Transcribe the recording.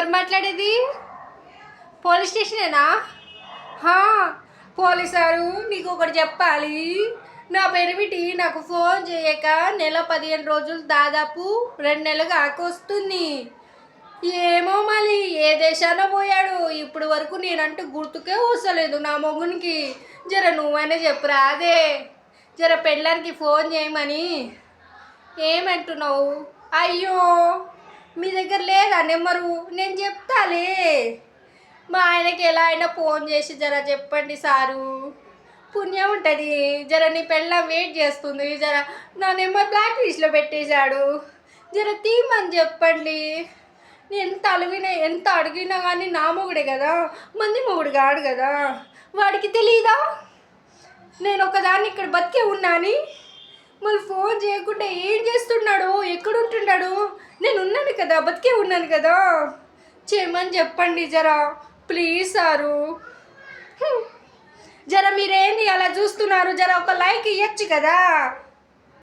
ఎవరు మాట్లాడేది? పోలీస్ స్టేషనేనా? పోలీసారు నీకు ఒకటి చెప్పాలి. నా పెనిమిటి నాకు ఫోన్ చేయక నెల 15 రోజులు దాదాపు 2 నెలలు కాకొస్తుంది. ఏమో మళ్ళీ ఏ దేశాన పోయాడు ఇప్పుడు వరకు నేనంటూ గుర్తుకే వస్తలేదు నా మొగునికి. జర నువ్వైనా చెప్పురా అదే జర పెళ్ళానికి ఫోన్ చేయమని. ఏమంటున్నావు? అయ్యో మీ దగ్గర లేదా నెంబరు? నేను చెప్తాలే. మా ఆయనకి ఎలా అయినా ఫోన్ చేసి జర చెప్పండి సారు, పుణ్యం ఉంటుంది. జర నీ పెళ్ళం వెయిట్ చేస్తుంది. జర నా నెంబర్ బ్లాక్ లిస్ట్లో పెట్టేశాడు. జర తీయమని చెప్పండి. ఎంత అడిగినా కానీ నా మొగుడే కదా, మంది మొగుడు కాడు కదా. వాడికి తెలీదా నేను ఒకదాన్ని ఇక్కడ బతికే ఉన్నాని? మళ్ళీ ఫోన్ చేయకుండా ఏం చేస్తున్నాడు, ఎక్కడుంటున్నాడు? నేను ఉన్నాను కదా, బతికే ఉన్నాను కదా. చేయమని చెప్పండి జరా ప్లీజ్ సారు. జర మీరేంది అలా చూస్తున్నారు? జర ఒక లైక్ ఇవ్వచ్చు కదా.